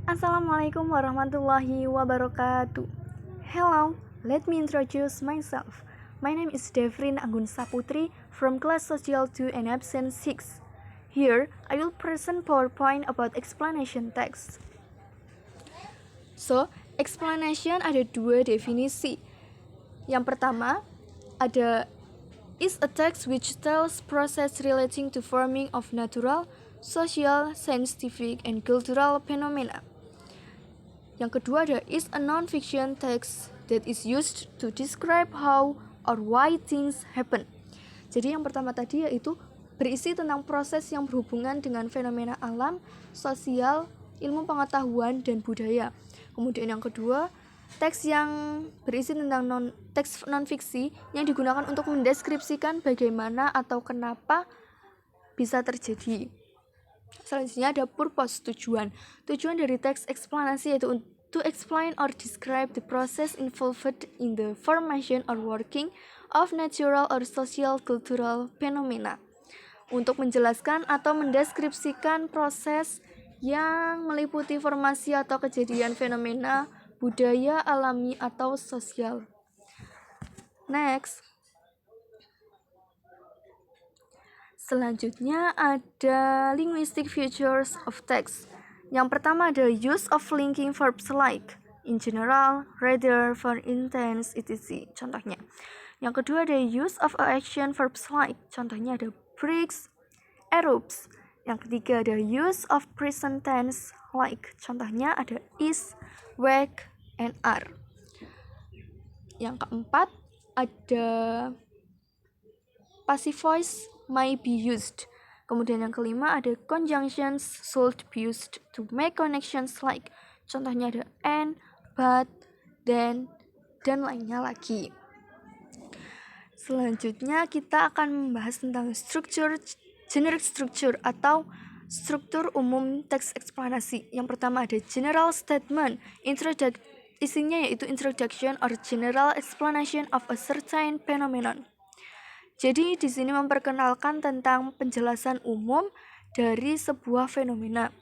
Assalamualaikum warahmatullahi wabarakatuh. Hello, let me introduce myself. My name is Devrin Anggun Saputri from class Social 2 and Absent 6. Here, I will present PowerPoint about explanation text. So, explanation ada dua definisi. Yang pertama, ada is a text which tells process relating to forming of natural, social, scientific, and cultural phenomena. Yang kedua ada is a non-fiction text that is used to describe how or why things happen. Jadi yang pertama tadi yaitu berisi tentang proses yang berhubungan dengan fenomena alam, sosial, ilmu pengetahuan, dan budaya. Kemudian yang kedua, teks yang berisi tentang teks non-fiksi yang digunakan untuk mendeskripsikan bagaimana atau kenapa bisa terjadi. Selanjutnya ada purpose, tujuan. Tujuan dari teks eksplanasi yaitu to explain or describe the process involved in the formation or working of natural or social cultural phenomena. Untuk menjelaskan atau mendeskripsikan proses yang meliputi formasi atau kejadian fenomena budaya, alami, atau sosial. Next. Selanjutnya ada linguistic features of text. Yang pertama ada use of linking verbs like in general, rather, for instance, etc. Contohnya. Yang kedua ada use of action verbs like. Contohnya ada breaks, erupts. Yang ketiga ada use of present tense like. Contohnya ada is, wake, and are. Yang keempat ada passive voice may be used. Kemudian yang kelima ada conjunctions should be used to make connections like. Contohnya ada and, but, then, dan lainnya lagi. Selanjutnya kita akan membahas tentang generic structure atau struktur umum teks eksplanasi. Yang pertama ada general statement, isinya yaitu introduction or general explanation of a certain phenomenon. Jadi di sini memperkenalkan tentang penjelasan umum dari sebuah fenomena.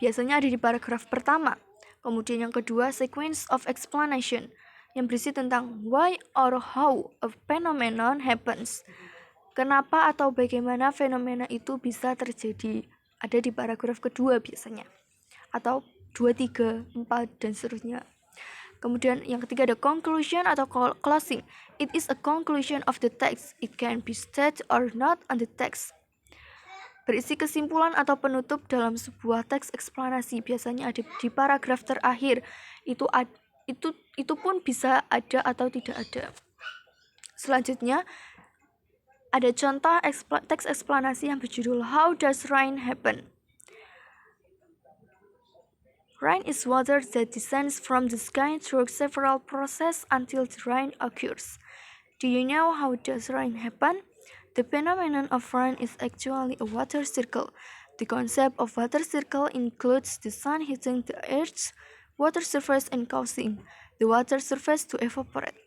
Biasanya ada di paragraf pertama. Kemudian yang kedua, sequence of explanation, yang berisi tentang why or how a phenomenon happens. Kenapa atau bagaimana fenomena itu bisa terjadi. Ada di paragraf kedua biasanya. Atau 2, 3, 4, dan seterusnya. Kemudian yang ketiga ada conclusion atau closing. It is a conclusion of the text. It can be stated or not on the text. Berisi kesimpulan atau penutup dalam sebuah teks eksplanasi. Biasanya ada di paragraf terakhir. Itu pun bisa ada atau tidak ada. Selanjutnya ada contoh teks eksplanasi yang berjudul How Does Rain Happen? Rain is water that descends from the sky through several processes until the rain occurs. Do you know how does rain happen? The phenomenon of rain is actually a water circle. The concept of water circle includes the sun hitting the earth's water surface and causing the water surface to evaporate.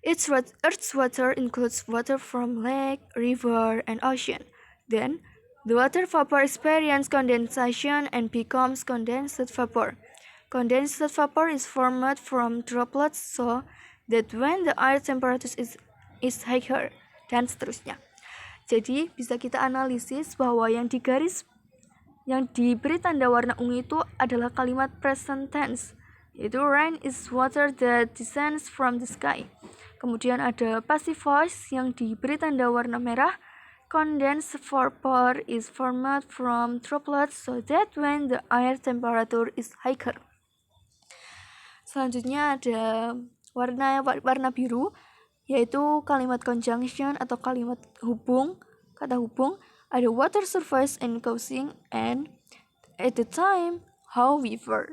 Earth's water includes water from lake, river, and ocean. Then, the water vapor experiences condensation and becomes condensed vapor. Condensed vapor is formed from droplets so that when the air temperature is higher, dan seterusnya. Jadi bisa kita analisis bahwa yang diberi tanda warna ungu itu adalah kalimat present tense, yaitu rain is water that descends from the sky. Kemudian ada passive voice yang diberi tanda warna merah. Condensed vapor is formed from droplets so that when the air temperature is higher. Selanjutnya ada warna biru, yaitu kalimat conjunction atau kalimat kata hubung. Ada water surface and causing and at the time, however.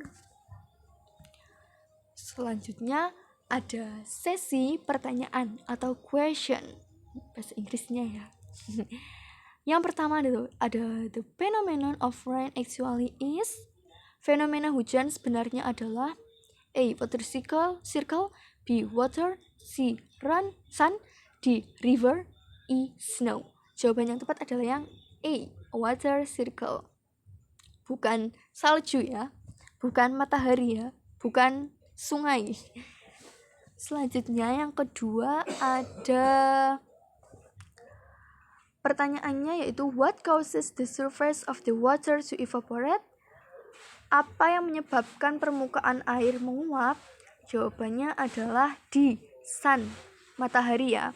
Selanjutnya ada sesi pertanyaan atau question, bahasa Inggrisnya ya. Yang pertama ada the phenomenon of rain actually is. Fenomena hujan sebenarnya adalah A. Water circle, B. Water, C. Sun, D. River, E. Snow. Jawaban yang tepat adalah yang A. Water circle. bukan salju ya, bukan matahari ya, bukan sungai. Selanjutnya yang kedua ada pertanyaannya, yaitu what causes the surface of the water to evaporate? Apa yang menyebabkan permukaan air menguap? Jawabannya adalah di sun, matahari ya.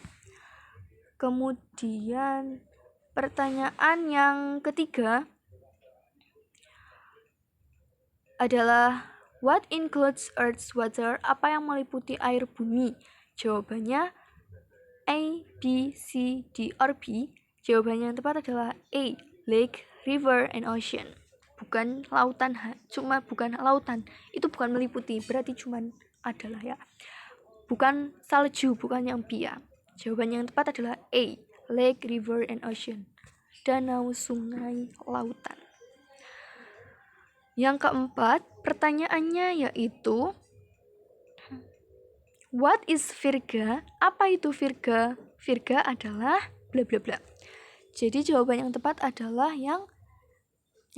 Kemudian pertanyaan yang ketiga adalah what includes Earth's water? Apa yang meliputi air bumi? Jawabannya A, B, C, D, or B. Jawabannya yang tepat adalah A, lake, river, and ocean. Bukan lautan, bukan lautan. Itu bukan meliputi, berarti cuman adalah ya. Bukan salju, bukan yang B ya. Jawabannya yang tepat adalah A, lake, river, and ocean. Danau, sungai, lautan. Yang keempat, pertanyaannya yaitu what is virga? Apa itu virga? Virga adalah bla bla bla. Jadi jawaban yang tepat adalah yang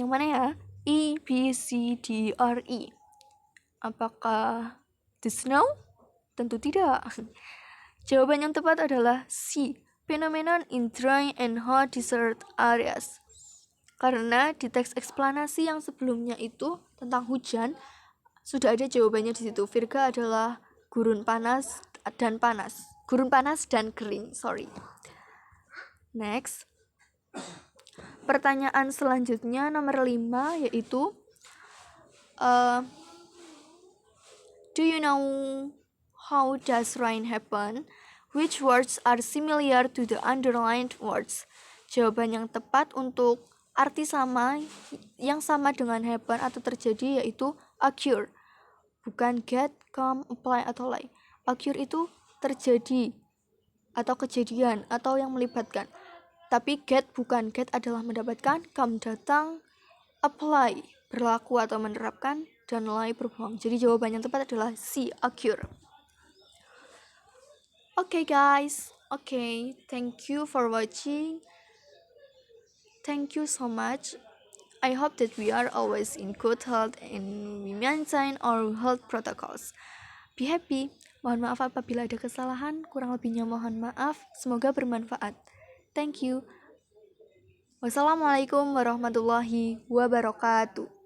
mana ya? E, B, C, D, or E. Apakah the snow? Tentu tidak. Jawaban yang tepat adalah C, phenomenon in dry and hot desert areas. Karena di teks eksplanasi yang sebelumnya itu tentang hujan, sudah ada jawabannya di situ. Virga adalah gurun panas dan panas. Gurun panas dan kering, Next. Pertanyaan selanjutnya nomor 5 yaitu do you know how does rain happen? Which words are similar to the underlined words? Jawaban yang tepat untuk arti sama yang sama dengan happen atau terjadi yaitu occur. Bukan get, come, apply, atau lie. Occur itu terjadi atau kejadian atau yang melibatkan. Tapi get bukan, get adalah mendapatkan, come datang, apply berlaku atau menerapkan, dan lie berbohong. Jadi jawaban yang tepat adalah C, occur. Okay guys, thank you for watching. Thank you so much. I hope that we are always in good health and we maintain our health protocols. Be happy. Mohon maaf apabila ada kesalahan, kurang lebihnya mohon maaf. Semoga bermanfaat. Thank you. Wassalamualaikum warahmatullahi wabarakatuh.